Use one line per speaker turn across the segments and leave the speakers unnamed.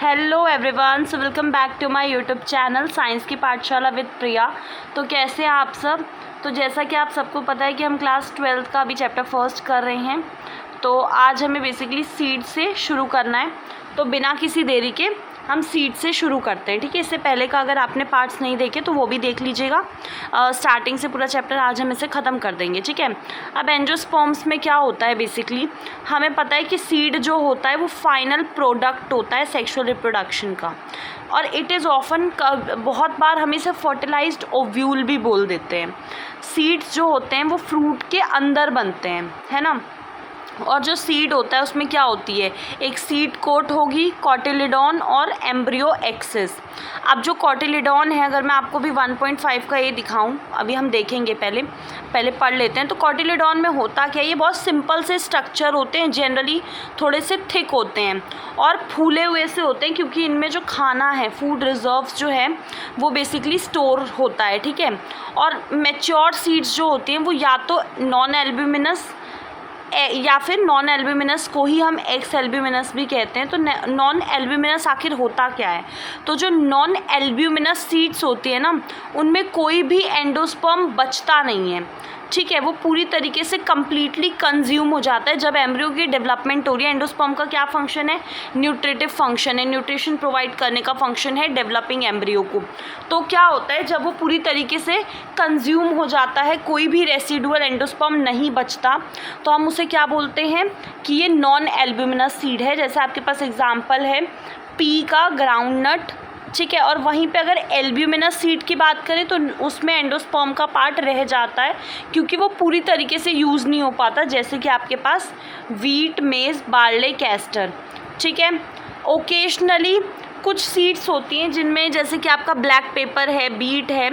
Hello everyone, so welcome back to my YouTube channel science की पाठशाला with प्रिया। तो कैसे हैं आप सब। तो जैसा कि आप सबको पता है कि हम क्लास 12th का अभी चैप्टर फर्स्ट कर रहे हैं। तो आज हमें बेसिकली सीड से शुरू करना है। तो बिना किसी देरी के हम सीड से शुरू करते हैं, ठीक है। इससे पहले का अगर आपने पार्ट्स नहीं देखे तो वो भी देख लीजिएगा। स्टार्टिंग से पूरा चैप्टर आज हम इसे ख़त्म कर देंगे, ठीक है। अब एंजियोस्पर्म्स में क्या होता है, बेसिकली हमें पता है कि सीड जो होता है वो फाइनल प्रोडक्ट होता है सेक्सुअल रिप्रोडक्शन का, और इट इज़ ऑफन, बहुत बार हम इसे फर्टिलाइज्ड ओव्यूल भी बोल देते हैं। सीड्स जो होते हैं वो फ्रूट के अंदर बनते हैं, है ना। और जो सीड होता है उसमें क्या होती है, एक सीड कोट होगी, कॉटिलिडॉन और एम्ब्रियो एक्सिस। अब जो कॉटिलिडॉन है, अगर मैं आपको भी 1.5 का ये दिखाऊं, अभी हम देखेंगे, पहले पढ़ लेते हैं। तो कॉटिलिडॉन में होता क्या है, ये बहुत सिंपल से स्ट्रक्चर होते हैं, जनरली थोड़े से थिक होते हैं और फूले हुए से होते हैं, क्योंकि इनमें जो खाना है, फूड रिजर्व्स जो है वो बेसिकली स्टोर होता है, ठीक है। और मैच्योर सीड्स जो होती हैं वो या तो नॉन एल्ब्यूमिनस या फिर नॉन एल्ब्यूमिनस को ही हम एक्स एल्ब्यूमिनस भी कहते हैं। तो नॉन एल्ब्यूमिनस आखिर होता क्या है, तो जो नॉन एल्ब्यूमिनस सीड्स होती है ना, उनमें कोई भी एंडोस्पर्म बचता नहीं है, ठीक है। वो पूरी तरीके से कम्प्लीटली कंज्यूम हो जाता है जब एम्ब्रियो की डेवलपमेंट हो रही है। एंडोस्पर्म का क्या फंक्शन है, न्यूट्रिटिव फंक्शन है, न्यूट्रिशन प्रोवाइड करने का फंक्शन है डेवलपिंग एम्ब्रियो को। तो क्या होता है, जब वो पूरी तरीके से कंज्यूम हो जाता है, कोई भी रेसिडुअल एंडोस्पर्म नहीं बचता, तो हम उसे क्या बोलते हैं कि ये नॉन एल्ब्यूमिनस सीड है। जैसे आपके पास एग्जाम्पल है पी का, ग्राउंडनट, ठीक है। और वहीं पे अगर एल्ब्यूमिनस सीड की बात करें तो उसमें एंडोस्पर्म का पार्ट रह जाता है, क्योंकि वो पूरी तरीके से यूज़ नहीं हो पाता, जैसे कि आपके पास वीट, मेज, बार्ले, कैस्टर, ठीक है। ओकेजनली कुछ सीड्स होती हैं जिनमें, जैसे कि आपका ब्लैक पेपर है, बीट है,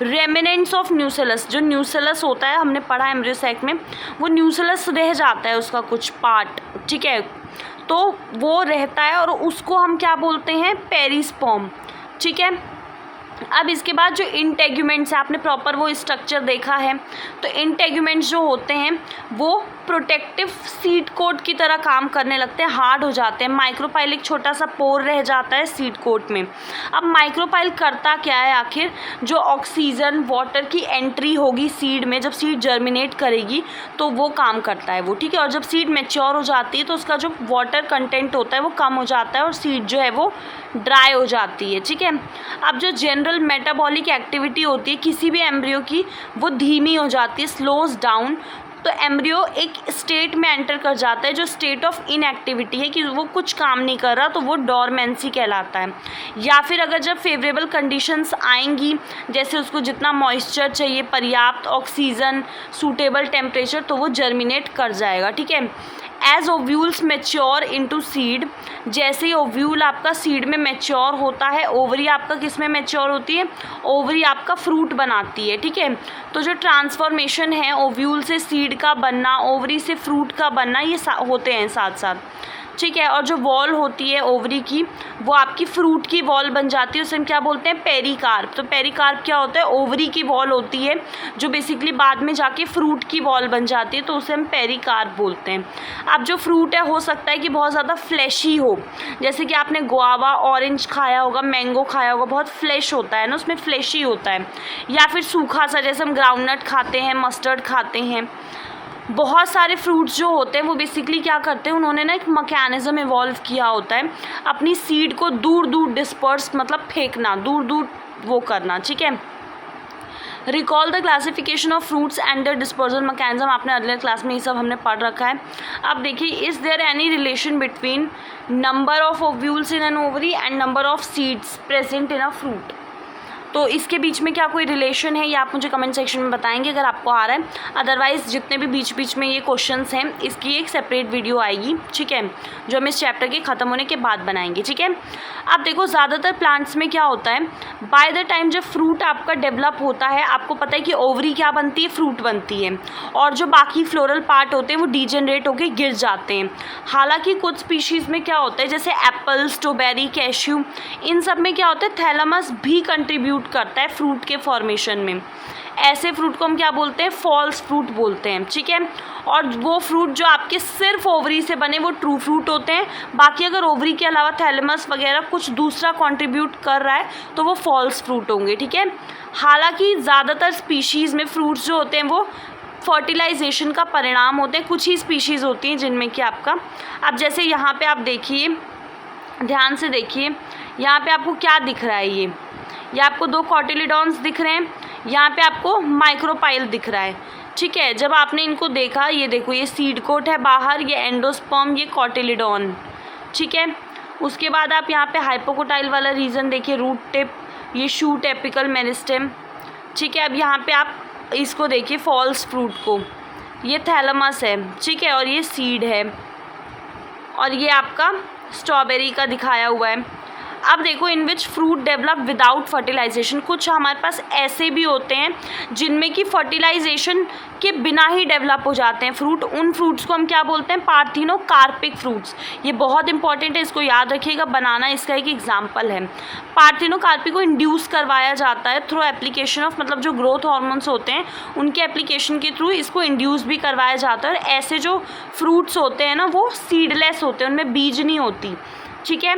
रेमिनेंट्स ऑफ न्यूसेलस, जो न्यूसेलस होता है, हमने पढ़ा एम्ब्रियो सैक में, वो न्यूसेलस रह जाता है उसका कुछ पार्ट, ठीक है। तो वो रहता है और उसको हम क्या बोलते हैं, पेरिस्पर्म, ठीक है। अब इसके बाद जो इंटेग्यूमेंट्स है, आपने प्रॉपर वो स्ट्रक्चर देखा है। तो इंटेग्यूमेंट्स जो होते हैं वो प्रोटेक्टिव सीड कोट की तरह काम करने लगते हैं, हार्ड हो जाते हैं। माइक्रोपाइल एक छोटा सा पोर रह जाता है सीड कोट में। अब माइक्रोपाइल करता क्या है, आखिर जो ऑक्सीजन, वाटर की एंट्री होगी सीड में, जब सीड जर्मिनेट करेगी तो वो काम करता है वो, ठीक है। और जब सीड मैच्योर हो जाती है तो उसका जो वाटर कंटेंट होता है वो कम हो जाता है और सीड जो है वो ड्राई हो जाती है, ठीक है। अब जो जनरल मेटाबॉलिक एक्टिविटी होती है किसी भी एम्ब्रियो की, वो धीमी हो जाती है, स्लोज डाउन। तो एम्ब्रियो एक स्टेट में एंटर कर जाता है जो स्टेट ऑफ इनएक्टिविटी है, कि वो कुछ काम नहीं कर रहा, तो वो डोरमेंसी कहलाता है। या फिर अगर जब फेवरेबल कंडीशंस आएंगी, जैसे उसको जितना मॉइस्चर चाहिए, पर्याप्त ऑक्सीजन, सूटेबल टेम्परेचर, तो वो जर्मिनेट कर जाएगा, ठीक है। As ovules mature into seed, जैसे ही ओव्यूल आपका सीड में मैच्योर होता है, ओवरी आपका किस में मैच्योर होती है, ओवरी आपका फ्रूट बनाती है, ठीक है। तो जो ट्रांसफॉर्मेशन है, ओव्यूल से सीड का बनना, ओवरी से फ्रूट का बनना, ये होते हैं साथ साथ, ठीक है। और जो वॉल होती है ओवरी की, वो आपकी फ्रूट की वॉल बन जाती है, उसे हम क्या बोलते हैं, पेरिकार्प। तो पेरिकार्प क्या होता है, ओवरी की वॉल होती है जो बेसिकली बाद में जाके फ्रूट की वॉल बन जाती है, तो उसे हम पेरिकार्प बोलते हैं। अब जो फ्रूट है, हो सकता है कि बहुत ज़्यादा फ्लैशी हो, जैसे कि आपने गुआवा, ऑरेंज खाया होगा, मैंगो खाया होगा, बहुत फ्लैश होता है ना, उसमें फ्लैशी होता है। या फिर सूखा सा, जैसे हम ग्राउंडनट खाते हैं, मस्टर्ड खाते हैं। बहुत सारे फ्रूट्स जो होते हैं वो बेसिकली क्या करते हैं, उन्होंने ना एक मैकेनिज्म इवॉल्व किया होता है, अपनी सीड को दूर दूर डिस्पर्स, मतलब फेंकना, दूर दूर वो करना, ठीक है। Recall the classification of fruits and the dispersal mechanism, आपने अगले क्लास में ये सब हमने पढ़ रखा है। अब देखिए, is there any relation between number of ovules in an ovary and number of seeds present in a fruit. तो इसके बीच में क्या कोई रिलेशन है, ये आप मुझे कमेंट सेक्शन में बताएंगे अगर आपको आ रहा है। अदरवाइज़ जितने भी बीच बीच में ये क्वेश्चंस हैं, इसकी एक सेपरेट वीडियो आएगी, ठीक है, जो हम इस चैप्टर के ख़त्म होने के बाद बनाएंगे, ठीक है। अब देखो, ज़्यादातर प्लांट्स में क्या होता है, बाय द टाइम जब फ्रूट आपका डेवलप होता है, आपको पता है कि ओवरी क्या बनती है, फ्रूट बनती है, और जो बाकी फ्लोरल पार्ट होते हैं वो डीजेनरेट होकर गिर जाते हैं। हालांकि कुछ स्पीशीज़ में क्या होता है, जैसे एप्पल, स्ट्रॉबेरी, कैश्यू, इन सब में क्या होता है, थैलेमस भी कंट्रीब्यूट करता है फ्रूट के फॉर्मेशन में। ऐसे फ्रूट को हम क्या बोलते हैं, फॉल्स फ्रूट बोलते हैं, ठीक है। और वो फ्रूट जो आपके सिर्फ ओवरी से बने वो ट्रू फ्रूट होते हैं। बाकी अगर ओवरी के अलावा थैलेमस वगैरह कुछ दूसरा कंट्रीब्यूट कर रहा है तो वो फॉल्स फ्रूट होंगे, ठीक है। हालांकि ज़्यादातर स्पीशीज़ में फ्रूट्स जो होते हैं वो फर्टिलाइजेशन का परिणाम होते हैं। कुछ ही स्पीशीज़ होती हैं जिनमें कि आपका, अब जैसे यहाँ पे आप देखिए, ध्यान से देखिए, यहाँ पे आपको क्या दिख रहा है, ये आपको 2 कॉटिलिडॉन्स दिख रहे हैं, यहाँ पे आपको माइक्रोपाइल दिख रहा है, ठीक है। जब आपने इनको देखा, ये देखो ये सीड कोट है बाहर, ये एंडोस्पर्म, ये कॉटिलिडॉन, ठीक है। उसके बाद आप यहाँ पे हाइपोकोटाइल वाला रीजन देखिए, रूट टिप, ये शूट एपिकल मेरिस्टेम, ठीक है। अब यहाँ पे आप इसको देखिए फॉल्स फ्रूट को, ये थैलेमस है, ठीक है, और ये सीड है, और ये आपका स्ट्रॉबेरी का दिखाया हुआ है। अब देखो in which fruit develop without fertilization, कुछ हमारे पास ऐसे भी होते हैं जिनमें कि फर्टिलाइजेशन के बिना ही डेवलप हो जाते हैं फ्रूट। उन फ्रूट्स को हम क्या बोलते हैं, पार्थिनोकार्पिक फ्रूट्स। ये बहुत इंपॉर्टेंट है, इसको याद रखिएगा, बनाना इसका एक एग्जाम्पल है। पार्थिनोकार्पिक को इंड्यूस करवाया जाता है थ्रू एप्लीकेशन ऑफ, मतलब जो ग्रोथ हार्मोन्स होते हैं उनके एप्लीकेशन के थ्रू इसको इंड्यूस भी करवाया जाता है। और ऐसे जो फ्रूट्स होते हैं ना वो सीडलेस होते हैं, उनमें बीज नहीं होती, ठीक है।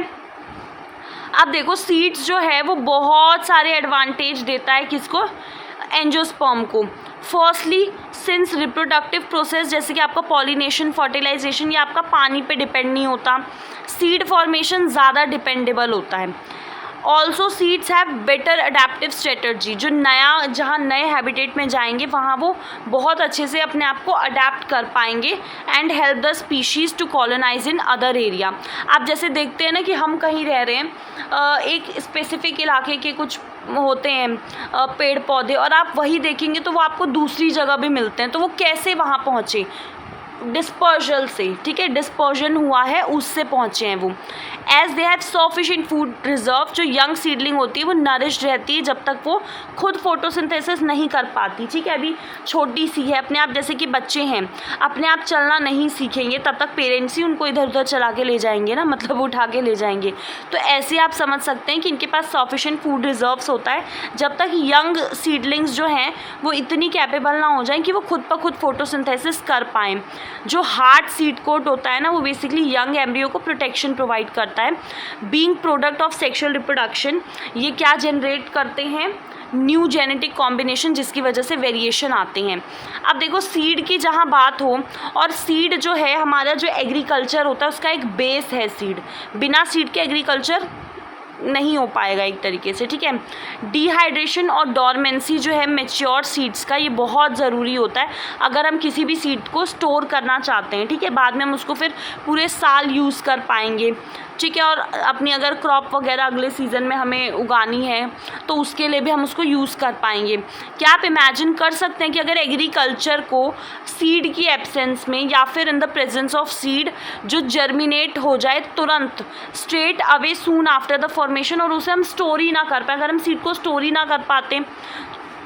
अब देखो सीड्स जो है वो बहुत सारे एडवांटेज देता है किसको, एंजियोस्पर्म को। फर्स्टली सिंस रिप्रोडक्टिव प्रोसेस जैसे कि आपका पॉलिनेशन, फर्टिलाइजेशन, ये आपका पानी पे डिपेंड नहीं होता। सीड फॉर्मेशन ज़्यादा डिपेंडेबल होता है। Also seeds have better adaptive strategy, जो नया जहाँ नए हैबिटेट में जाएंगे वहाँ वो बहुत अच्छे से अपने आप को अडेप्ट कर पाएंगे and help the species to colonise in other area. आप जैसे देखते हैं ना कि हम कहीं रह रहे हैं, एक स्पेसिफिक इलाके के कुछ होते हैं पेड़ पौधे, और आप वही देखेंगे तो वो आपको दूसरी जगह भी मिलते हैं, तो वो कैसे वहाँ पहुँचे, डिस्पर्जल से, ठीक है, डिस्पर्जन हुआ है उससे पहुँचे हैं वो। As they have sufficient food reserve, जो यंग सीडलिंग होती है वो नरिश्ड रहती है जब तक वो खुद फोटोसिंथेसिस नहीं कर पाती, ठीक है, अभी छोटी सी है, अपने आप जैसे कि बच्चे हैं अपने आप चलना नहीं सीखेंगे तब तक पेरेंट्स ही उनको इधर उधर चला के ले जाएंगे ना, मतलब उठा के ले जाएंगे। तो ऐसे आप समझ सकते हैं कि इनके पास सफिशिएंट फूड रिजर्व्स होता है जब तक यंग सीडलिंग्स जो हैं वो इतनी कैपेबल ना हो जाएं कि वो खुद ब खुद फोटोसिंथेसिस कर पाएँ। जो हार्ड सीड कोट होता है ना वो बेसिकली यंग एम्ब्रियो को प्रोटेक्शन प्रोवाइड करता है। Being product of sexual reproduction, ये क्या जनरेट करते हैं, न्यू जेनेटिक कॉम्बिनेशन, जिसकी वजह से वेरिएशन आते हैं। अब देखो सीड की जहाँ बात हो, और सीड जो है हमारा जो एग्रीकल्चर होता है उसका एक बेस है सीड, बिना सीड के एग्रीकल्चर नहीं हो पाएगा एक तरीके से, ठीक है। डिहाइड्रेशन और डॉर्मेंसी जो है मैच्योर सीड्स का, ये बहुत ज़रूरी होता है अगर हम किसी भी सीड को स्टोर करना चाहते हैं, ठीक है, बाद में हम उसको फिर पूरे साल यूज़ कर पाएंगे, ठीक है। और अपनी अगर क्रॉप वगैरह अगले सीज़न में हमें उगानी है तो उसके लिए भी हम उसको यूज़ कर पाएंगे। क्या आप इमेजिन कर सकते हैं कि अगर एग्रीकल्चर को सीड की एब्सेंस में या फिर in the presence of seed जो जर्मिनेट हो जाए तुरंत, straight away soon after the formation, और उसे हम स्टोर ही ना कर पाए, अगर हम सीड को स्टोर ही ना कर पाते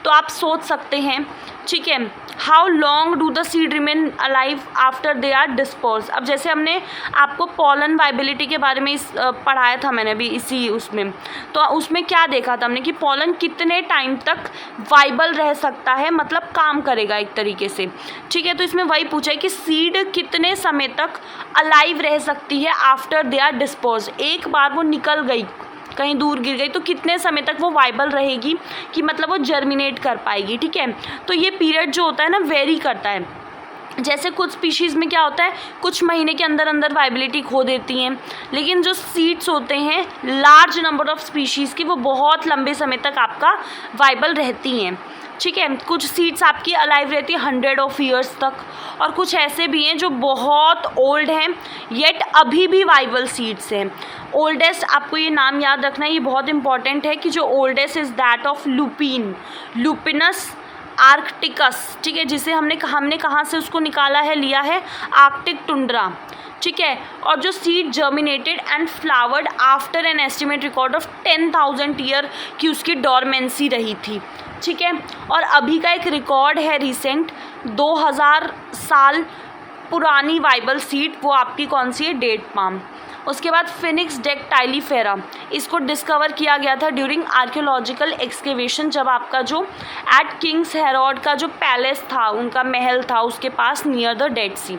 तो आप सोच सकते हैं, ठीक है, how long do the seed remain alive after they are dispose. अब जैसे हमने आपको पॉलन वाइबिलिटी के बारे में पढ़ाया था मैंने अभी इसी उसमें, तो उसमें क्या देखा था हमने कि पॉलन कितने टाइम तक वाइबल रह सकता है, मतलब काम करेगा एक तरीके से, ठीक है। तो इसमें वही पूछा है कि सीड कितने समय तक अलाइव रह सकती है आफ्टर दे आर डिस्पोज, एक बार वो निकल गई कहीं दूर गिर गई तो कितने समय तक वो वाइबल रहेगी कि मतलब वो जर्मिनेट कर पाएगी, ठीक है। तो ये पीरियड जो होता है ना वेरी करता है, जैसे कुछ स्पीशीज़ में क्या होता है कुछ महीने के अंदर अंदर वाइबिलिटी खो देती हैं, लेकिन जो सीड्स होते हैं लार्ज नंबर ऑफ स्पीशीज़ की वो बहुत लंबे समय तक आपका वाइबल रहती हैं, ठीक है। कुछ सीड्स आपकी अलाइव रहती है 100 ऑफ ईयर्स तक, और कुछ ऐसे भी हैं जो बहुत ओल्ड हैं येट अभी भी वाइबल सीड्स हैं। ओल्डेस्ट, आपको ये नाम याद रखना है, ये बहुत इंपॉर्टेंट है कि जो oldest is that of lupin, lupinus arcticus, ठीक है, जिसे हमने कहाँ से उसको निकाला है, लिया है आर्कटिक टुंड्रा, ठीक है। और जो seed germinated and flowered after an estimate record of 10,000 year की उसकी डॉर्मेंसी रही थी, ठीक है। और अभी का एक रिकॉर्ड है रिसेंट 2000 साल पुरानी वाइबल सीड, वो आपकी कौन सी है, डेट पाम। उसके बाद फिनिक्स डेक्टाइलिफेरा, इसको डिस्कवर किया गया था ड्यूरिंग आर्कियोलॉजिकल एक्सकेवेशन, जब आपका जो एट किंग्स हेरोड का जो पैलेस था, उनका महल था, उसके पास नियर द डेड सी।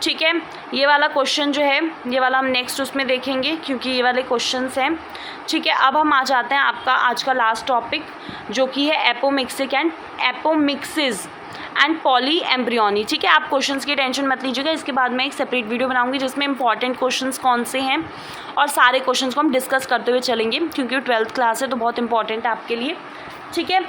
ठीक है, ये वाला क्वेश्चन जो है, ये वाला हम नेक्स्ट उसमें देखेंगे क्योंकि ये वाले क्वेश्चंस हैं। ठीक है, अब हम आ जाते हैं आपका आज का लास्ट टॉपिक, जो कि है apomictic and apomixis and polyembryony. ठीक है, आप क्वेश्चंस की टेंशन मत लीजिएगा, इसके बाद मैं एक सेपरेट वीडियो बनाऊंगी जिसमें इंपॉर्टेंट क्वेश्चंस कौन से हैं और सारे क्वेश्चंस को हम डिस्कस करते हुए चलेंगे, क्योंकि 12th क्लास है तो बहुत इंपॉर्टेंट है आपके लिए। ठीक है,